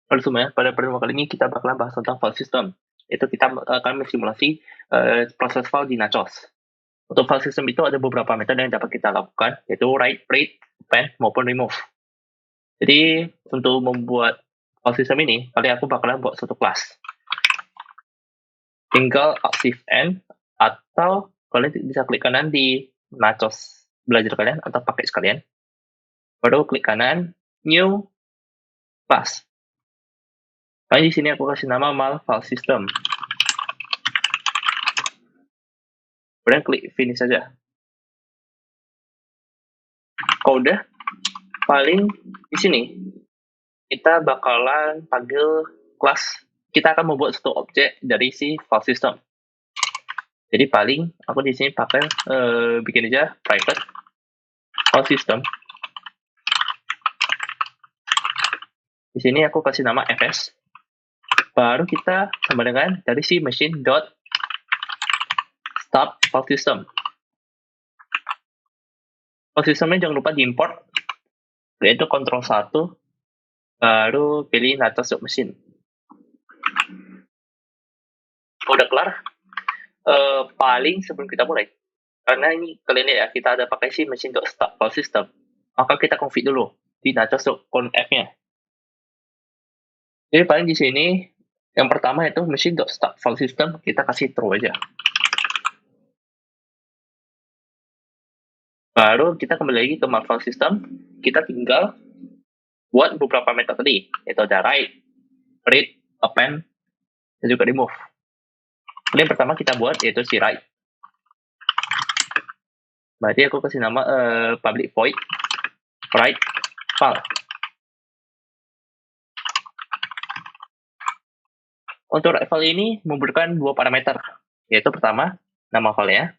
Halo semuanya, pada pertemuan kali ini kita bakalan bahas tentang file system. Itu kita akan mensimulasi proses file di Nachos. Untuk file system itu ada beberapa metode yang dapat kita lakukan, yaitu write, read, append, maupun remove. Jadi untuk membuat file system ini, kali aku bakalan buat suatu kelas. Tinggal shift N, atau kalian bisa klik kanan di Nachos belajar kalian, atau pakai sekalian. Baru klik kanan, new class. Nah, di sini aku kasih nama mal file system. Kemudian klik finish saja. Kalau udah, paling di sini kita bakalan panggil kelas. Kita akan membuat satu objek dari si file system. Jadi paling aku di sini pakai bikin aja private file system. Di sini aku kasih nama fs. Baru kita sama dengan dari si machine dot start file system. File systemnya jangan lupa diimport, yaitu Ctrl 1, baru pilih Nachos.machine. Udah kelar? Paling sebelum kita mulai, karena ini kalian lihat ya, kita ada pakai si machine.start file system, maka kita config dulu di Nachos.conf-nya. Jadi paling di sini yang pertama itu machine.start file system, kita kasih true aja. Baru kita kembali lagi ke my file system, kita tinggal buat beberapa metode tadi, yaitu ada write, read, append, dan juga remove. Jadi yang pertama kita buat yaitu si write. Berarti aku kasih nama public void write file. Untuk write file ini memberikan dua parameter, yaitu pertama nama filenya,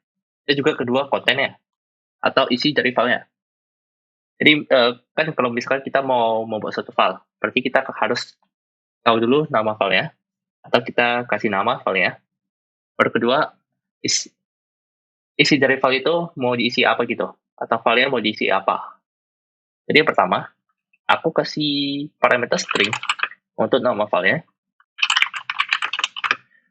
dan juga kedua kontennya atau isi dari filenya. Jadi kan kalau misalkan kita mau membuat satu file, berarti kita harus tahu dulu nama filenya, atau kita kasih nama filenya. Baru kedua, isi dari file itu mau diisi apa gitu, atau filenya mau diisi apa. Jadi yang pertama, aku kasih parameter string untuk nama filenya.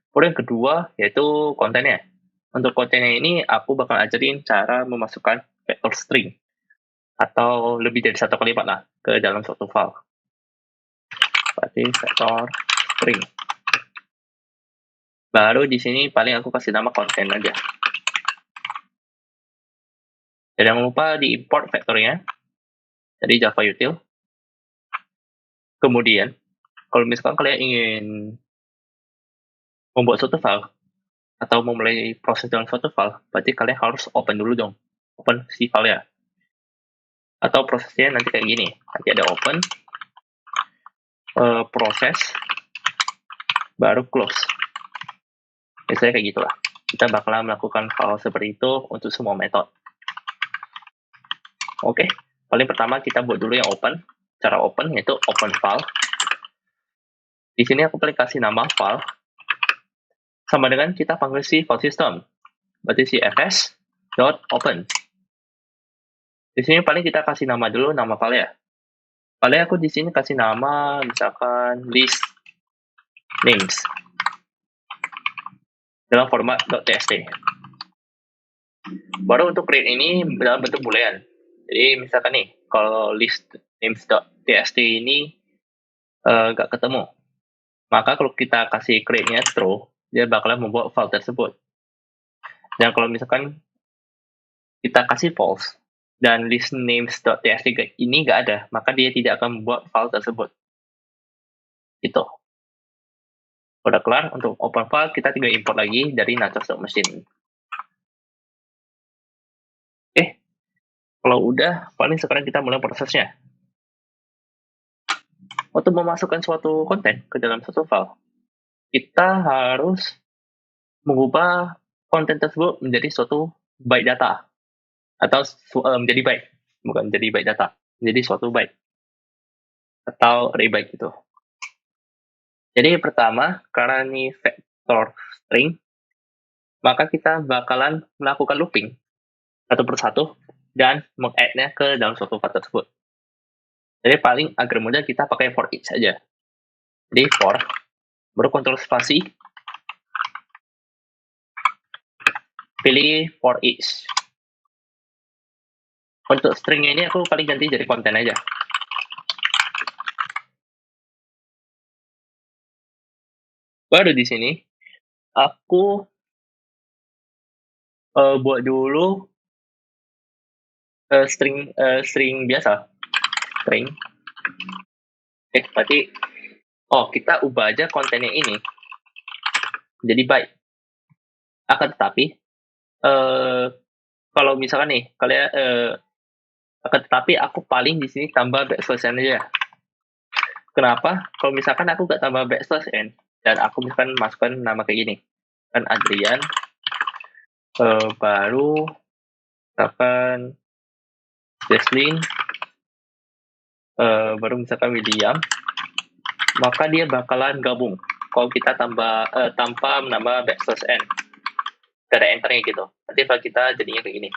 Kemudian yang kedua, yaitu kontennya. Untuk kontennya ini, aku bakal ajarin cara memasukkan vector string, atau lebih dari satu kalimat lah, ke dalam suatu file. Berarti vector string. Baru di sini paling aku kasih nama konten aja. Dan jangan lupa diimport vektornya dari Java Util. Kemudian, kalau misalkan kalian ingin membuat suatu file, atau memulai proses dalam suatu file, berarti kalian harus open dulu dong. Open si filenya. Atau prosesnya nanti kayak gini. Nanti ada open, proses, baru close. Biasanya kayak gitulah. Kita bakalan melakukan hal seperti itu untuk semua metode. Oke, paling pertama kita buat dulu yang open. Cara open yaitu open file. Di sini aku paling kasih nama file sama dengan kita panggil si file system. Berarti si fs.open. Di sini paling kita kasih nama dulu nama file ya. Paling aku di sini kasih nama misalkan list names dalam format .txt. Baru untuk create ini dalam bentuk boolean. Jadi misalkan nih, kalau list names.txt ini nggak ketemu, maka kalau kita kasih create-nya true, dia bakalan membuat file tersebut. Dan kalau misalkan kita kasih false, dan list names.txt ini nggak ada, maka dia tidak akan membuat file tersebut. Itu. Udah kelar, untuk open file, kita tinggal import lagi dari Nachos.machine. Kalau udah, paling sekarang kita mulai prosesnya. Untuk memasukkan suatu konten ke dalam suatu file, kita harus mengubah konten tersebut menjadi suatu byte data. Atau menjadi byte. Bukan menjadi byte data. Menjadi suatu byte. Atau array byte gitu. Jadi pertama, karena ini vector string, maka kita bakalan melakukan looping satu persatu dan meng-add-nya ke dalam suatu file tersebut. Jadi paling agar mudah kita pakai for each saja. Jadi for, baru kontrol spasi, pilih for each. Untuk stringnya ini aku paling ganti jadi konten aja. Baru di sini aku buat dulu string biasa, string. Berarti kita ubah aja kontennya ini jadi byte. Akan tetapi kalau misalkan nih kalian akan tetapi aku paling di sini tambah backslash n aja. Kenapa? Kalau misalkan aku gak tambah backslash n dan aku misalkan masukkan nama kayak gini, kan Adrian, baru misalkan Jesslyn, baru misalkan William, maka dia bakalan gabung kalau kita tanpa menambah backslash n. Gak ada enternya gitu. Nanti kalau kita jadinya kayak gini.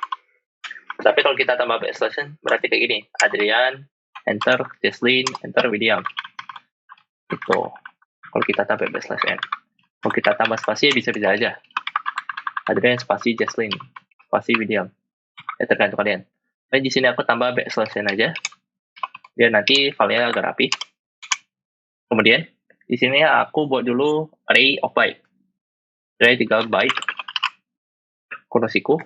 Tapi kalau kita tambah backslash n, berarti kayak gini. Adrian, enter, Jesslyn, enter, William. Gitu. Kalau kita tambah backslash n. Kalau kita tambah spasi ya bisa-bisa aja. Adrian, spasi, Jesslyn, spasi, William. Ya tergantung kalian. Tapi di sini aku tambah backslash n aja. Biar nanti filenya agak rapi. Kemudian, di sini aku buat dulu array of byte. Array 3 byte. Kurosiku.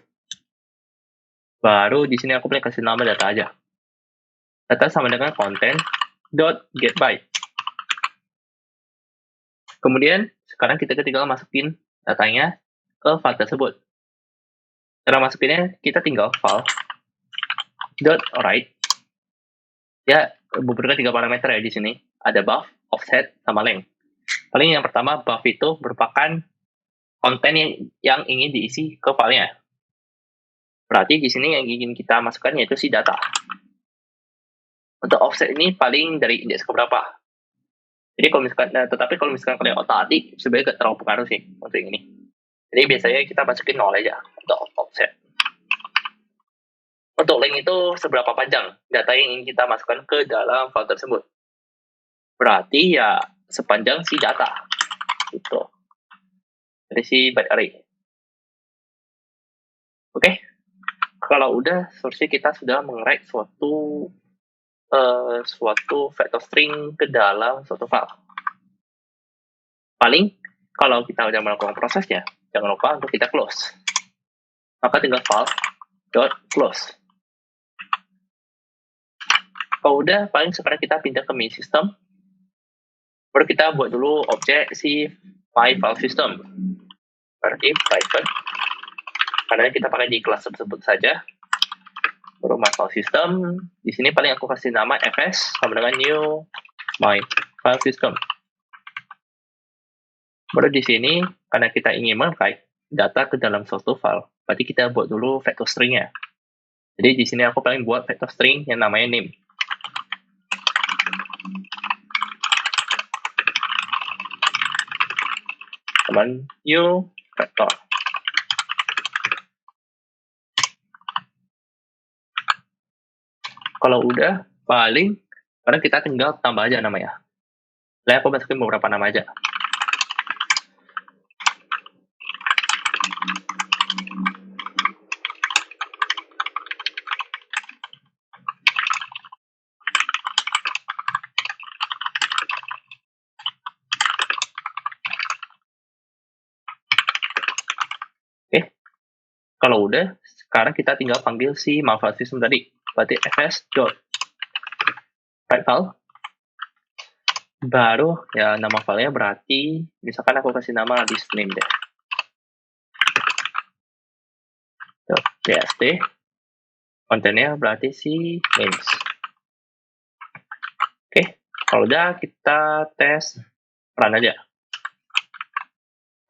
Baru di sini aku boleh kasih nama data aja. Data sama dengan content dot get byte. Kemudian sekarang kita tinggal masukin datanya ke file tersebut. Cara masukinnya kita tinggal file dot write. Ya beberapa 3 parameter ya di sini. Ada buff, offset, sama length. Paling yang pertama buff itu merupakan konten yang ingin diisi ke filenya. Berarti di sini yang ingin kita masukkan yaitu si data. Untuk offset ini paling dari indeks keberapa. Jadi kalau misalkan kalian otak-atik, sebenarnya gak terlalu pengaruh sih untuk ini. Jadi biasanya kita masukin 0 aja untuk offset. Untuk length itu seberapa panjang data yang ingin kita masukkan ke dalam file tersebut. Berarti ya sepanjang si data. Gitu. Dari si byte array. Oke. Kalau udah, seharusnya kita sudah mengerik suatu vector string ke dalam suatu file. Paling kalau kita udah melakukan prosesnya, jangan lupa untuk kita close. Maka tinggal file dot close. Kalau udah, paling sekarang kita pindah ke main system. Baru kita buat dulu objek si my file system. Berarti private. Karena kita pakai di kelas tersebut saja. Baru my file system. Di sini paling aku kasih nama fs sama dengan new my file system. Baru di sini, karena kita ingin mengkait data ke dalam suatu file, berarti kita buat dulu vector string-nya. Jadi di sini aku paling buat vector string yang namanya name. Teman new vector. Kalau udah, paling sekarang kita tinggal tambah aja namanya. Lalu aku masukin beberapa nama aja. Oke. Kalau udah, sekarang kita tinggal panggil si my file system tadi. Berarti fs.write file. Baru ya nama filenya berarti misalkan aku kasih nama list name deh. .txt. Kontennya berarti si names. Oke, kalau udah kita tes run aja.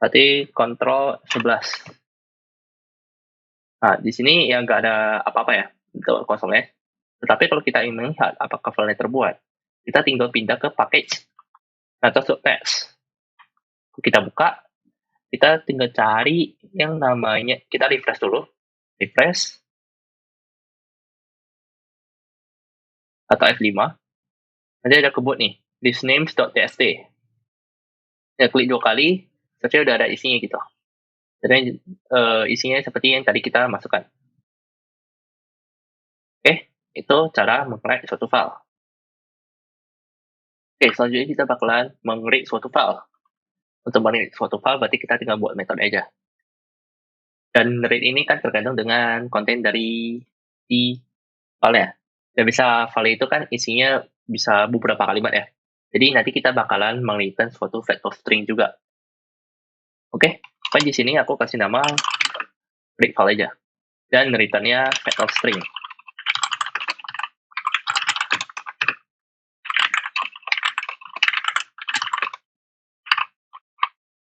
Berarti kontrol 11. Nah, di sini ya nggak ada apa-apa ya untuk konsolnya. Tetapi kalau kita ingin melihat apakah filenya terbuat, kita tinggal pindah ke package atau subtext. Kita buka, kita tinggal cari yang namanya, kita refresh dulu. Refresh. Atau F5. Nanti ada kebut nih, thisnames.txt. Ya, klik 2 kali, search udah ada isinya gitu. Jadi isinya seperti yang tadi kita masukkan. Oke, itu cara meng-write suatu file. Oke, selanjutnya kita bakalan meng-read suatu file. Untuk meng-read suatu file berarti kita tinggal buat metode aja. Dan read ini kan tergantung dengan konten dari si filenya. Dan bisa file itu kan isinya bisa beberapa kalimat ya. Jadi nanti kita bakalan meng-return suatu vector string juga. Oke, di sini aku kasih nama read file aja. Dan returnnya vector string.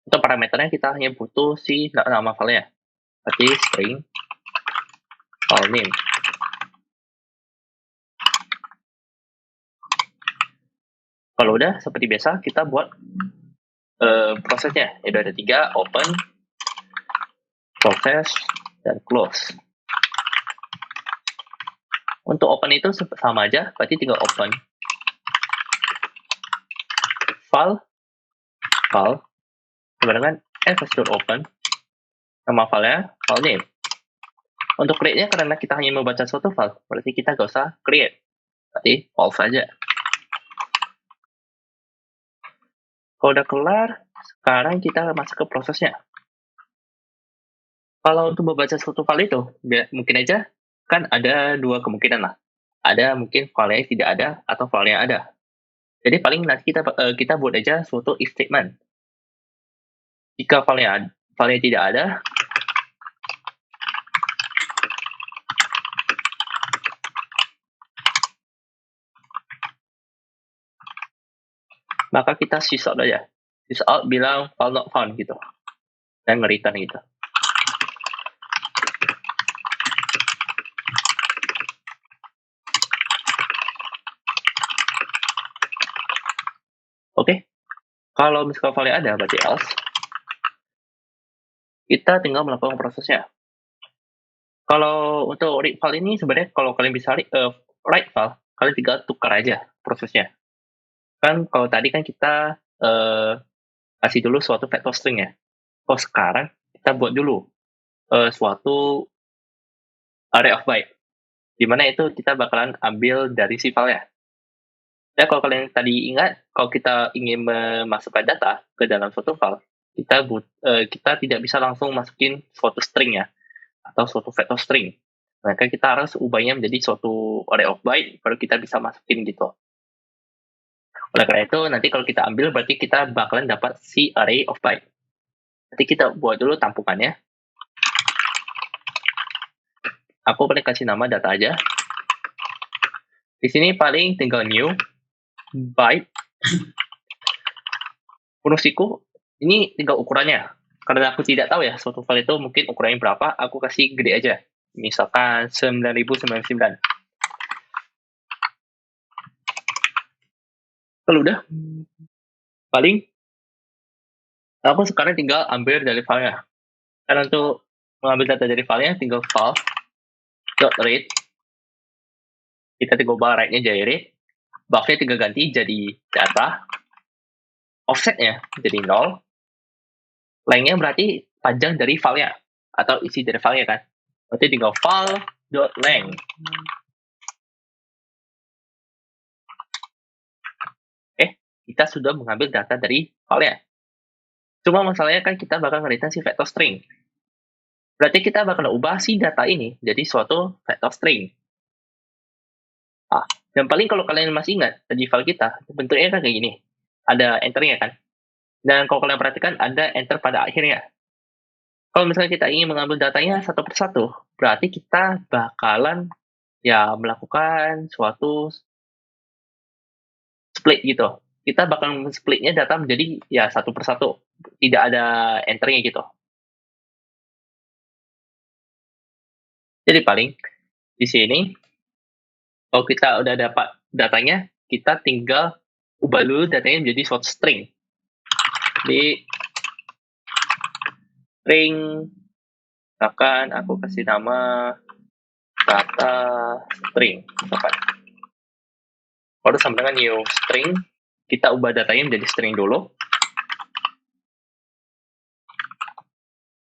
Untuk parameternya kita hanya butuh si nama filenya. Berarti string file name. Kalau udah seperti biasa kita buat prosesnya. Itu ada 3, open, process, dan close. Untuk open itu sama aja, berarti tinggal open file sebenarnya fs.open nama filenya file name. Untuk create-nya karena kita hanya membaca suatu file, berarti kita gak usah create, berarti false saja. Kalau udah kelar, sekarang kita masuk ke prosesnya. Kalau untuk membaca suatu file itu, mungkin aja kan ada 2 kemungkinan lah. Ada mungkin filenya tidak ada atau filenya ada. Jadi paling nanti kita buat aja suatu if statement. Jika filenya tidak ada, maka kita sysout aja. Sysout bilang file not found gitu. Dan nge-return gitu. Oke. Kalau misalkan file ada, berarti else. Kita tinggal melakukan prosesnya. Kalau untuk read file ini sebenarnya kalau kalian bisa write file, kalian tinggal tukar aja prosesnya. Kan kalau tadi kan kita kasih dulu suatu vector string ya. Kalau sekarang kita buat dulu suatu array of byte. Dimana itu kita bakalan ambil dari si filenya. Dan kalau kalian tadi ingat, kalau kita ingin memasukkan data ke dalam suatu file, kita tidak bisa langsung masukin suatu string ya, atau suatu vector string. Maka kita harus ubahnya menjadi suatu array of byte, baru kita bisa masukin gitu. Oleh karena itu, nanti kalau kita ambil, berarti kita bakalan dapat si array of byte. Nanti kita buat dulu tampungannya. Aku boleh kasih nama data aja. Di sini paling tinggal new byte. Menurutku ini tinggal ukurannya. Karena aku tidak tahu ya suatu file itu mungkin ukurannya berapa, aku kasih gede aja. Misalkan 9099. Kalau udah, paling aku sekarang tinggal ambil dari filenya. Karena untuk mengambil data dari filenya, tinggal file.read. Kita tinggal ubah write-nya jadi read. Buff-nya tinggal ganti jadi data. Offset-nya jadi 0. Length-nya berarti panjang dari filenya. Atau isi dari filenya kan. Berarti tinggal file.length. Kita sudah mengambil data dari filenya. Cuma masalahnya kan kita bakal nge-return si vector string. Berarti kita bakal ubah si data ini jadi suatu vector string. Dan paling kalau kalian masih ingat di file kita, bentuknya kan kayak gini. Ada enternya kan. Dan kalau kalian perhatikan ada enter pada akhirnya. Kalau misalnya kita ingin mengambil datanya satu persatu, berarti kita bakalan ya melakukan suatu split gitu. Kita bakal splitnya data menjadi ya satu persatu. Tidak ada enternya gitu. Jadi paling di sini kalau kita udah dapat datanya, kita tinggal ubah dulu datanya menjadi suatu string. Di string, misalkan aku kasih nama data string. Misalkan. Kalau sama dengan new string, kita ubah datanya menjadi string dulu.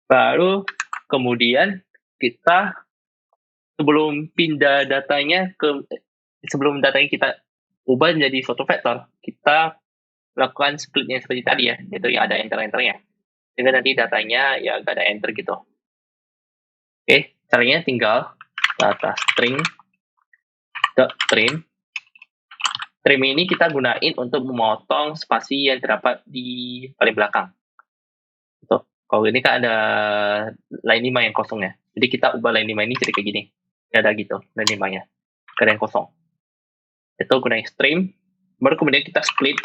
Baru kemudian kita sebelum pindah datanya sebelum datanya kita ubah menjadi suatu vektor, kita lakukan splitnya seperti tadi ya, itu yang ada enter-enternya. Sehingga nanti datanya ya gak ada enter gitu. Oke, caranya tinggal data string dot trim. Trim ini kita gunain untuk memotong spasi yang terdapat di paling belakang. Tuh, kalau ini kan ada line 5 yang kosong ya. Jadi kita ubah line 5 ini jadi kayak gini. Ya ada gitu, line 5-nya. Gak ada yang kosong. Itu gunain stream, baru kemudian kita split.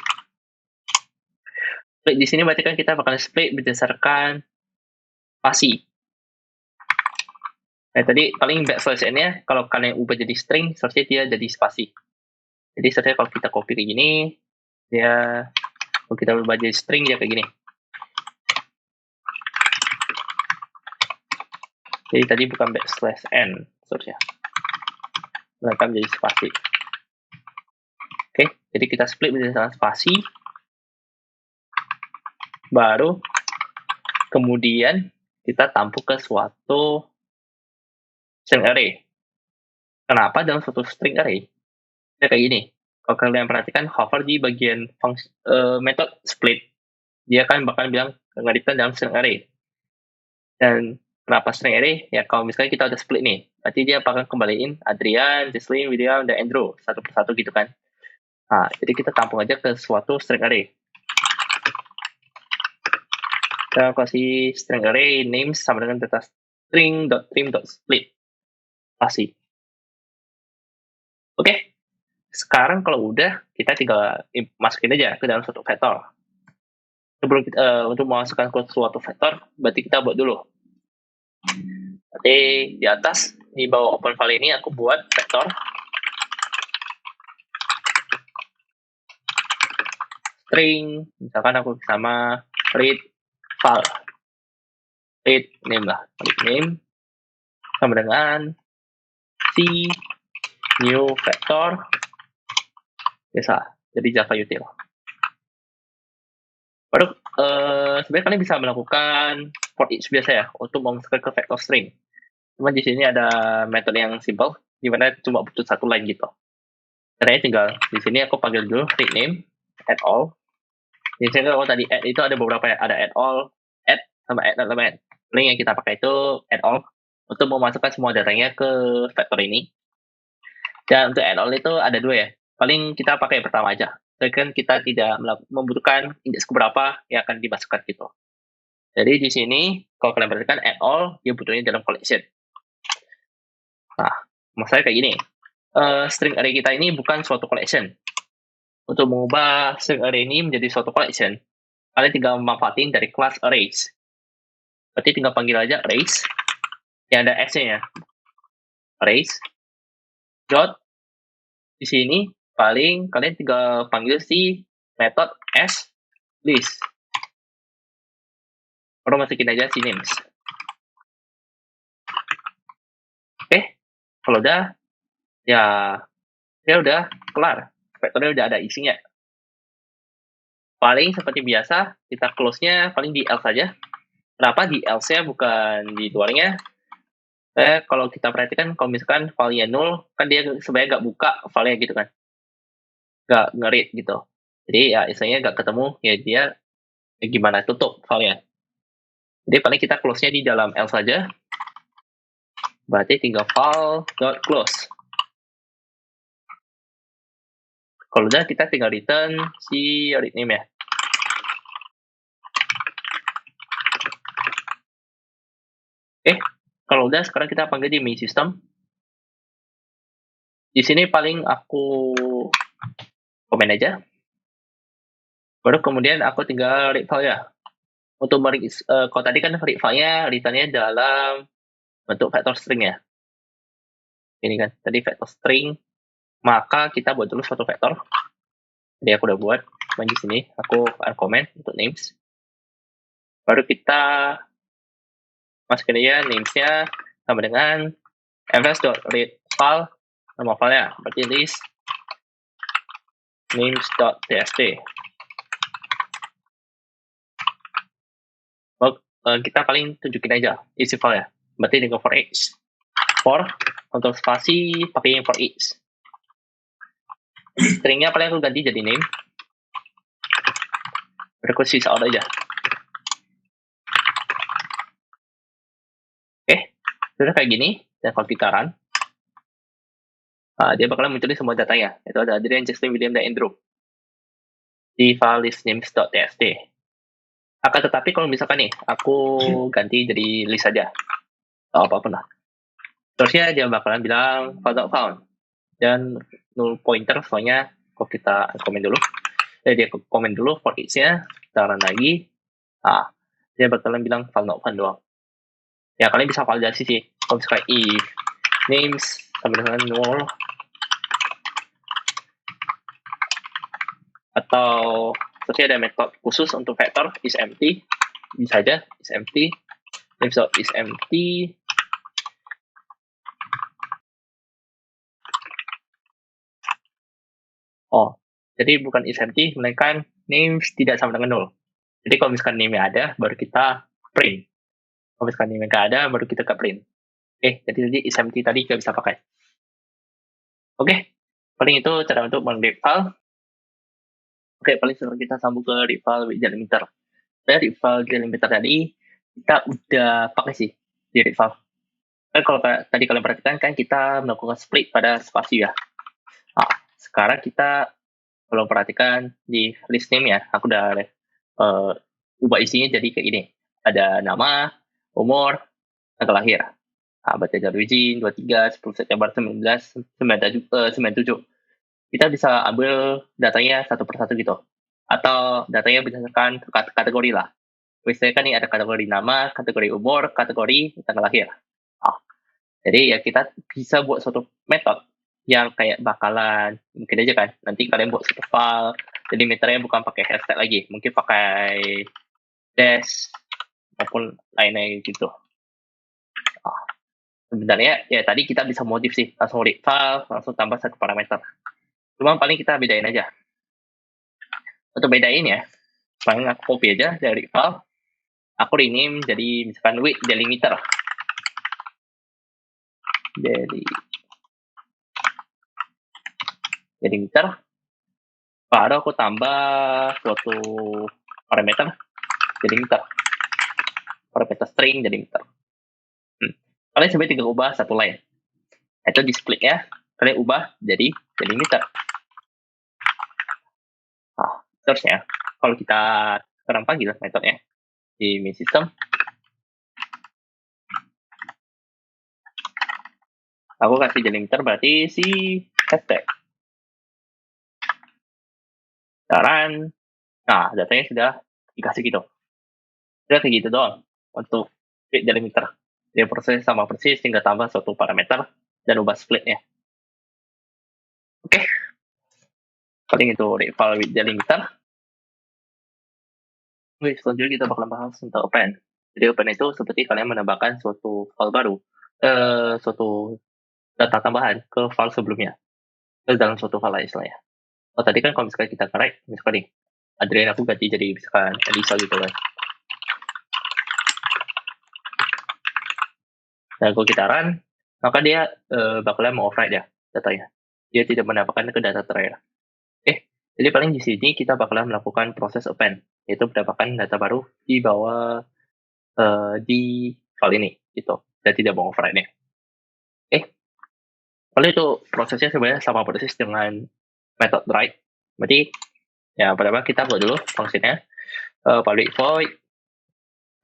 Split di sini berarti kan kita bakal split berdasarkan spasi. Nah, tadi paling backslash n-nya kalau kalian ubah jadi string, seharusnya dia jadi spasi. Jadi seharusnya kalau kita copy kayak gini, dia kalau kita ubah jadi string dia kayak gini. Jadi tadi bukan backslash n seharusnya. Melainkan menjadi spasi. Oke, jadi kita split berdasarkan spasi. Baru kemudian kita tampuk ke suatu string array. Kenapa dalam suatu string array? Ya kayak gini. Kalau kalian perhatikan hover di bagian method split, dia kan bakal bilang ngeditan dalam string array. Dan kenapa string array? Ya kalau misalnya kita udah split nih, berarti dia bakal kembaliin Adrian, Jesslyn, William, dan Andrew satu persatu gitu kan. Nah, jadi kita tampung aja ke suatu string array. Kita kasih string array names sama dengan data string.trim.split. Pasti. Oke. Sekarang kalau udah, kita tinggal masukin aja ke dalam suatu vektor. Sebelum kita, untuk memasukkan ke suatu vektor, berarti kita buat dulu. Berarti di atas, di bawah open file ini aku buat vektor. String, misalkan aku sama read file. Read name lah. Read name sama dengan C new vector biasa, jadi Java util. Baru sebenarnya kalian bisa melakukan for each biasa ya untuk memasukkan ke vector string. Cuma di sini ada metode yang simple, di mana cuma butuh satu line gitu. Caranya tinggal di sini aku panggil dulu read name add all. Di sini kalau tadi add itu ada beberapa ya, ada add all, add sama add element. Link yang kita pakai itu add all untuk memasukkan semua datanya ke vektor ini. Dan untuk add all itu ada dua ya. Paling kita pakai yang pertama aja. Kan kita tidak membutuhkan indeks keberapa yang akan dimasukkan gitu. Jadi di sini kalau kalian perhatikan add all dia butuhnya dalam collection. Nah, masalahnya kayak gini. String array kita ini bukan suatu collection. Untuk mengubah string array ini menjadi suatu collection, kalian tinggal memanfaatin dari class arrays. Berarti tinggal panggil aja arrays yang ada s-nya ya. Arrays dot di sini paling kalian tinggal panggil si method s list. Baru masukin aja si names. Oke, kalau udah ya udah kelar. Vektornya udah ada isinya. Paling seperti biasa kita close-nya paling di else saja. Kenapa di else-nya bukan di luarnya? Kalau kita perhatikan kalau misalkan file-nya null, kan dia sebenarnya nggak buka file-nya gitu kan. Nggak nge-read gitu. Jadi ya istilahnya nggak ketemu, ya dia gimana tutup file-nya. Jadi paling kita close-nya di dalam else saja. Berarti tinggal file.close. Kalau udah kita tinggal return si read name ya. Oke, kalau udah sekarang kita panggil di main system. Di sini paling aku komen aja. Baru kemudian aku tinggal read file ya. Untuk kalau tadi kan read file-nya returnnya dalam bentuk vector string ya. Ini kan tadi vector string, maka kita buat dulu suatu vektor. Jadi aku udah buat, main di sini aku uncomment untuk names. Baru kita masukin aja names-nya sama dengan fs.read file, nama filenya berarti list names.txt. kita paling tunjukin aja isi file ya. Berarti dengan for each. For untuk spasi pakai for each. Stringnya paling aku ganti jadi name. Berikut out aja. Oke, sudah kayak gini. Dan kalau kita run, dia bakalan muncul semua datanya. Itu ada Adrian, Justin, William, dan Andrew di file list names.txt. Akan tetapi kalau misalkan nih, aku ganti jadi list saja. Atau apapun lah. Terusnya dia bakalan bilang file.found. Dan null pointer, soalnya kalau kita komen dulu. Dia komen dulu for each-nya, kita run lagi. Dia bakalan bilang file.found doang. Ya, kalian bisa validasi sih. Kalau misalkan if names sama dengan null, atau terusnya ada metode khusus untuk vector is empty, bisa aja is empty, names is empty. Oh, jadi bukan is empty, melainkan names tidak sama dengan null. Jadi kalau misalkan name-nya ada, baru kita print. Kalau misalkan name-nya nggak ada, baru kita ke print. Oke, jadi is empty tadi nggak bisa pakai. Oke, paling itu cara untuk meng-read file. Oke, paling sekarang kita sambung ke read file with delimiter. Dari file delimiter tadi, kita udah pakai sih di read file. Kan kalau tadi kalian perhatikan kan kita melakukan split pada spasi ya. Sekarang kita kalau perhatikan di list name ya, aku udah ubah isinya jadi kayak gini. Ada nama, umur, tanggal lahir. Baca Jarwijin, 23, 10 September 1997. Kita bisa ambil datanya satu persatu gitu. Atau datanya berdasarkan kategori lah. Misalnya kan ini ada kategori nama, kategori umur, kategori tanggal lahir. Jadi ya kita bisa buat suatu metode yang kayak bakalan, mungkin aja kan, nanti kalian buat satu file, jadi meternya bukan pakai hashtag lagi, mungkin pakai dash, maupun lainnya gitu. Sebenarnya ya tadi kita bisa modif sih, langsung read file, langsung tambah satu parameter. Cuma paling kita bedain aja. Untuk bedain ya, paling aku copy aja dari file, aku rename jadi misalkan width delimiter. Delimiter, baru aku tambah suatu parameter delimiter, parameter string delimiter. Kalian sebenarnya tinggal ubah satu line, itu di split ya, kalian ubah jadi delimiter. Terusnya kalau kita sekarang panggil metodenya di main system, aku kasih delimiter berarti si hashtag. Sekarang, datanya sudah dikasih gitu. Sudah kayak gitu doang untuk split delimiter. Dia proses sama persis, tinggal tambah suatu parameter dan ubah splitnya. Oke. Paling itu file with delimiter. Oke, selanjutnya kita bakal bahas tentang append. Jadi append itu seperti kalian menambahkan suatu file baru, suatu data tambahan ke file sebelumnya, ke dalam suatu file istilahnya. Tadi kan kalau misalkan kita correct, misalkan nih, Adrian aku ganti jadi misalkan Elisa gitu kan. Nah, kalau kita run, maka dia bakalan mau-override ya datanya. Dia tidak mendapatkan ke data terakhir. Jadi paling di sini kita bakalan melakukan proses append, yaitu mendapatkan data baru di bawah di file ini, gitu. Dan tidak mau override-nya. Kalau itu prosesnya sebenarnya sama persis dengan method write. Berarti ya pertama kita buat dulu fungsinya public void,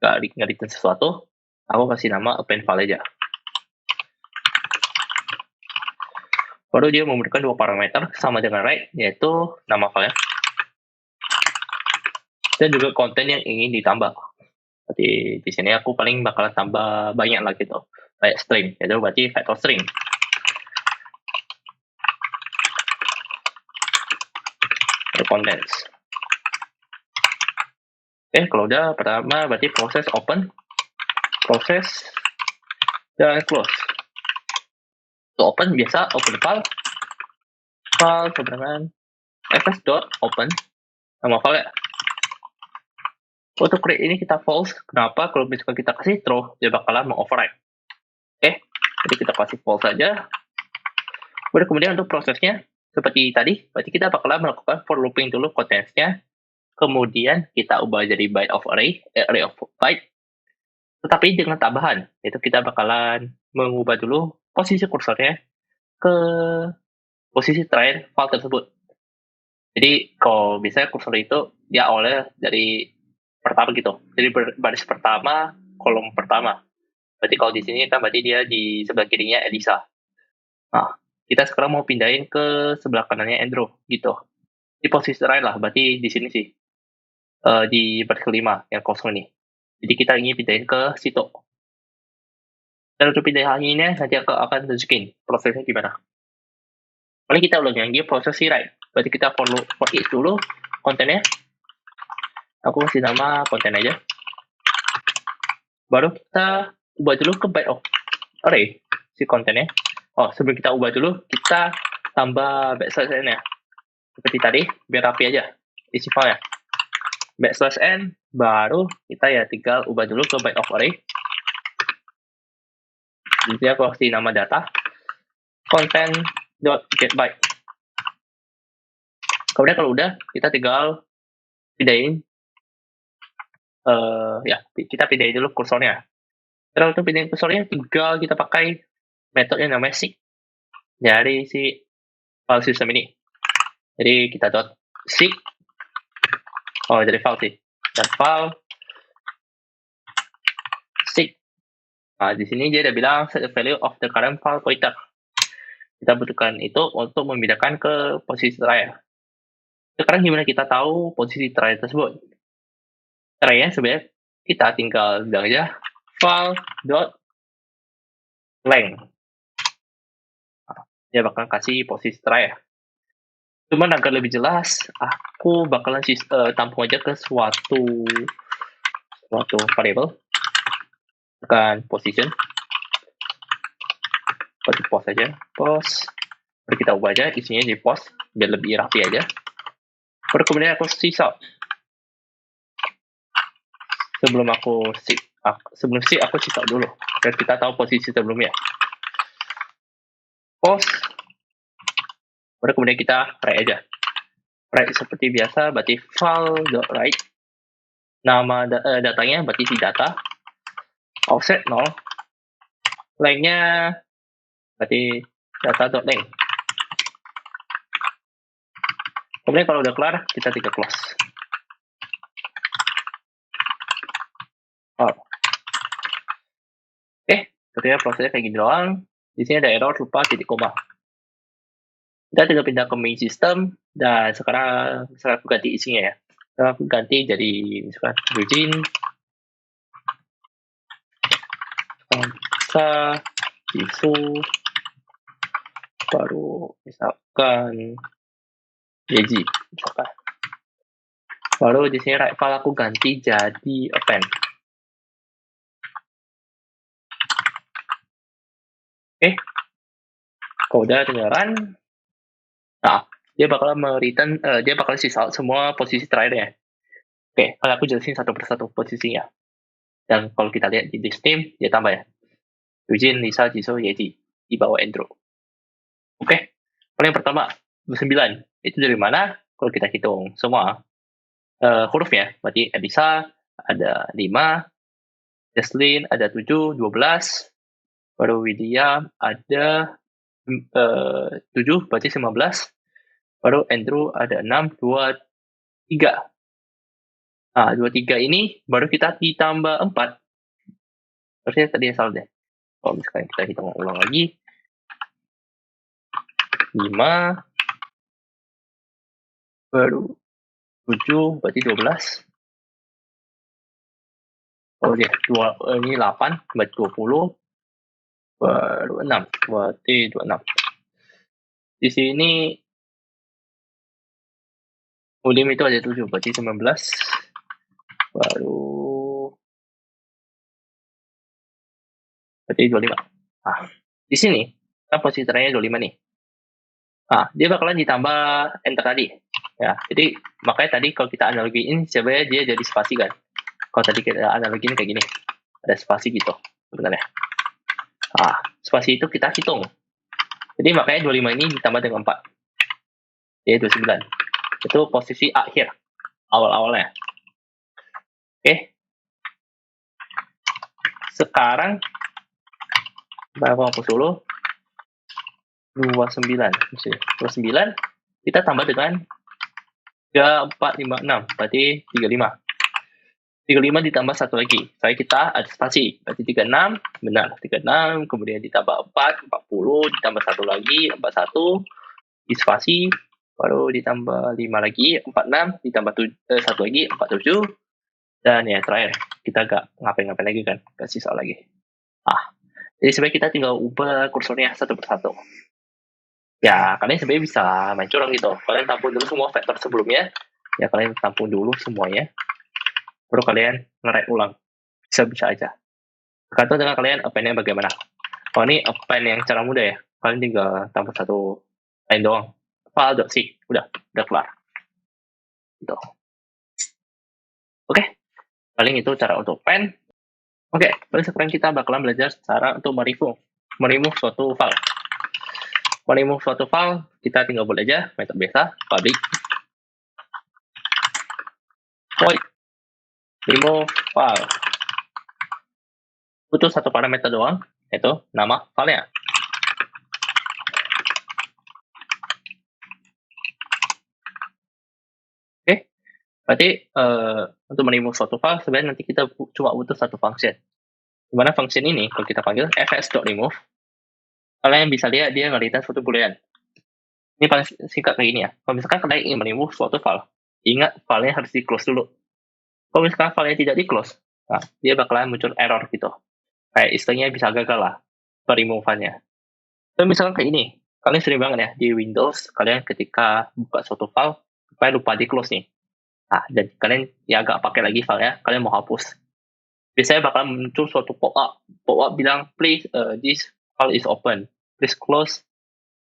nggak return sesuatu, aku kasih nama append file aja. Baru dia memberikan dua parameter sama dengan write, yaitu nama file dan juga konten yang ingin ditambah. Jadi di sini aku paling bakalan tambah banyak lah gitu, kayak string, yaitu berarti vector string. Contents. Kalau udah pertama berarti proses open, proses dan close. Untuk open biasa open file sebenarnya fs.open nama file ya. Untuk create ini kita false. Kenapa? Kalau misalkan kita kasih true, dia bakalan mengoverride. Oke, jadi kita kasih false saja. Kemudian untuk prosesnya, seperti tadi, berarti kita bakalan melakukan for looping dulu contents-nya. Kemudian kita ubah jadi byte of array of byte. Tetapi dengan tambahan, itu kita bakalan mengubah dulu posisi kursornya ke posisi terakhir file tersebut. Jadi kalau misalnya kursor itu dia awalnya dari pertama gitu. Jadi baris pertama, kolom pertama. Berarti kalau di sini kan berarti dia di sebelah kirinya Elisa. Nah, kita sekarang mau pindahin ke sebelah kanannya Andrew gitu. Di posisi terakhir lah, berarti di sini sih. Di baris kelima yang kosong ini. Jadi kita ingin pindahin ke situ. Dan untuk pindahannya nanti aku akan tunjukin prosesnya gimana. Paling kita ulangi lagi proses si write. Berarti kita for each dulu kontennya. Aku kasih nama konten aja. Baru kita ubah dulu ke byte of array si kontennya. Oh, sebelum kita ubah dulu, kita tambah backslash n ya. Seperti tadi, biar rapi aja isi file ya. Backslash n, baru kita ya tinggal ubah dulu ke byte of array. Jadi aku kasih nama data content.getByte. Kemudian kalau udah, kita tinggal pindahin kita pindahin dulu kursornya. Terus untuk pindahin kursornya, tinggal kita pakai metode yang namanya seek dari si file system ini. Jadi kita .seek, dari file sih, dan file seek. Nah, di sini dia udah bilang set the value of the current file pointer. Kita butuhkan itu untuk memindahkan ke posisi terakhir. Sekarang gimana kita tahu posisi terakhir tersebut? Caranya sebenarnya kita tinggal bilang aja file.length. Dia bakal kasih posisi terakhir. Cuman agar lebih jelas, aku bakalan tampung aja ke suatu variable, bukan position. Seperti post aja, post. Baru kita ubah aja isinya di post, biar lebih rapi aja. Baru kemudian aku sisa. Sebelum aku sisa dulu, biar kita tahu posisi sebelumnya. Post. Baru kemudian kita write aja. Write seperti biasa, berarti file.write. Nama datanya berarti si data. Offset 0. Length-nya berarti data.length. Kemudian kalau udah kelar, kita tinggal close. Oke, sepertinya prosesnya kayak gini doang. Di sini ada error lupa titik koma. Kita tinggal pindah ke main system, dan sekarang misalkan aku ganti isinya ya. Sekarang aku ganti jadi misalkan Eugene, Jisoo, baru misalkan Yeji, misalkan. Baru di sini write file aku ganti jadi append. Oke, kalau udah tinggal run. Nah, dia bakal sisa semua posisi terakhirnya. Oke, kalau aku jelasin satu persatu posisinya. Dan kalau kita lihat di list name, dia tambah ya. Eugene, Lisa, Jisoo, Yeji. Di bawah Andrew. Oke, paling pertama, 9. Itu dari mana? Kalau kita hitung semua hurufnya, berarti Elisa ada 5, Jesslyn ada 7, 12, baru William ada 7, berarti 15, baru Andrew ada 6, 2, 3. Nah, 2, 3 ini baru kita ditambah 4. Harusnya tadi yang salah deh. Kalau misalkan kita hitung ulang lagi, 5, baru 7, berarti 12. Oh ya, ini 8, berarti 20, baru 6, berarti 26. Di sini Ulim itu ada 7, berarti 19, baru berarti 25. Nah, di sini kan posisi terakhirnya 25 nih. Nah, dia bakalan ditambah enter tadi. Ya, jadi makanya tadi kalau kita analogiin sebenarnya dia jadi spasi kan. Kalau tadi kita analogi ini kayak gini, ada spasi gitu sebenarnya. Spasi itu kita hitung. Jadi makanya 25 ini ditambah dengan 4. Jadi 29. Itu posisi akhir, awal-awalnya. Oke. Sekarang, berapa hapus dulu? 29. 29, kita tambah dengan 3, 4, 5, 6. Berarti 35. 35 ditambah 1 lagi. Saya kita ada spasi. Berarti 36, benar. 36, kemudian ditambah 4, 40, ditambah 1 lagi, 41, di spasi, baru ditambah 5 lagi, 46, ditambah 1 lagi, 47, dan ya terakhir, kita gak ngapain-ngapain lagi kan, gak sisa lagi. Jadi sebenarnya kita tinggal ubah kursornya satu persatu. Ya, kalian sebenarnya bisa main curang gitu. Kalian tampung dulu semua vektor sebelumnya, ya kalian tampung dulu semuanya, baru kalian nge-write ulang. Bisa-bisa aja. Tergantung dengan kalian append-nya bagaimana. Kalau ini append yang cara mudah ya, kalian tinggal tampung satu line doang. File.c, udah kelar. Gitu. Oke, paling itu cara untuk pen. Oke, paling sekarang kita bakalan belajar cara untuk meremove suatu file. Meremove suatu file, kita tinggal buat aja metode biasa, public void remove file. Butuh satu parameter doang, yaitu nama filenya. Oke, berarti untuk meremove suatu file, sebenarnya nanti kita cuma butuh satu function. Dimana function ini, kalau kita panggil fs.remove, kalian bisa lihat dia nge-return suatu boolean. Ini paling singkat kayak gini ya. Kalau misalkan kalian ingin remove suatu file, ingat filenya harus di-close dulu. Kalau misalkan filenya tidak di-close, nah, dia bakalan muncul error gitu. Kayak istilahnya bisa gagal lah peremoveannya. So, misalkan kayak ini, kalian sering banget ya di Windows, kalian ketika buka suatu file, kalian lupa di-close nih. Nah, dan kalian ya agak pakai lagi filenya, kalian mau hapus. Biasanya bakalan muncul suatu pop-up bilang, please, this file is open, please close,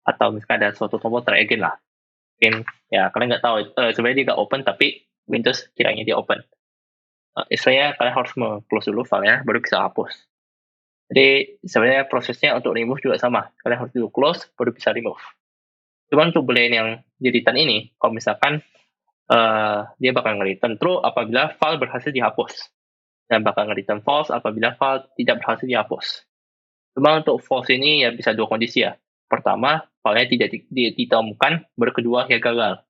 atau misalkan ada suatu tombol try again lah. Mungkin ya kalian nggak tahu sebenarnya dia nggak open tapi Windows kiranya dia open. Istilahnya kalian harus close dulu filenya baru bisa hapus. Jadi sebenarnya prosesnya untuk remove juga sama, kalian harus dulu close baru bisa remove. Cuman untuk boolean yang di return ini, kalau misalkan dia bakal nge-return true apabila file berhasil dihapus, dan bakal nge-return false apabila file tidak berhasil dihapus. Cuma untuk false ini ya bisa dua kondisi ya. Pertama, filenya tidak ditemukan, baru kedua ya gagal.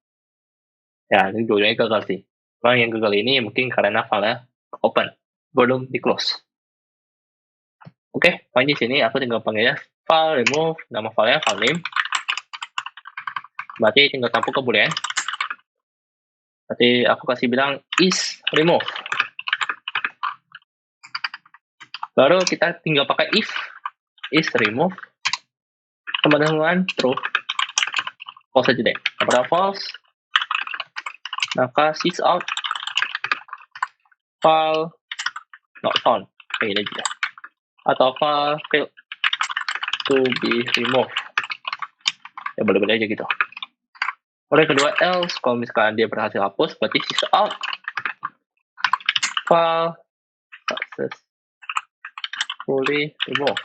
Ya, ini dua-duanya gagal sih. Cuma yang gagal ini mungkin karena filenya open, belum di close. Oke, paling di sini aku tinggal panggilnya file remove, nama filenya file name. Berarti tinggal tampung ke boolean. Berarti aku kasih bilang is remove. Baru kita tinggal pakai if is remove sama dengan true. False aja deh. Apabila false, maka sys out file not found. Kayak gini juga. Atau file failed to be removed. Ya boleh-boleh aja gitu. Oleh kedua else, kalau misalkan dia berhasil hapus, berarti sys out file successfully removed.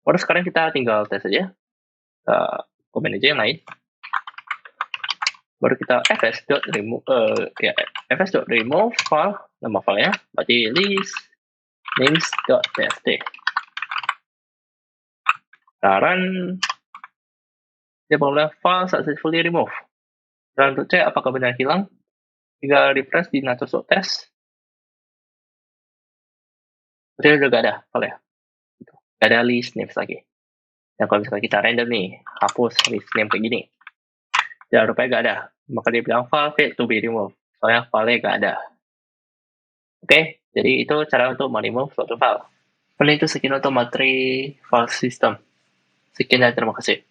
Baru sekarang kita tinggal tes aja. Komen aja yang lain. Baru kita fs.remove fs.remove file, nama filenya, berarti list names.txt. Sekarang dia boleh file successfully remove. Dan untuk cek apakah benar hilang, jika refresh di natus.test, berarti udah gak ada file ya. Gak ada list names lagi. Nah kalau misalnya kita random nih, hapus list name kayak gini, ya rupanya gak ada. Maka dia bilang file failed to be removed. Soalnya filenya gak ada. Oke, jadi itu cara untuk meremove suatu file. Paling itu sekian untuk materi file system. Sekian dan terima kasih.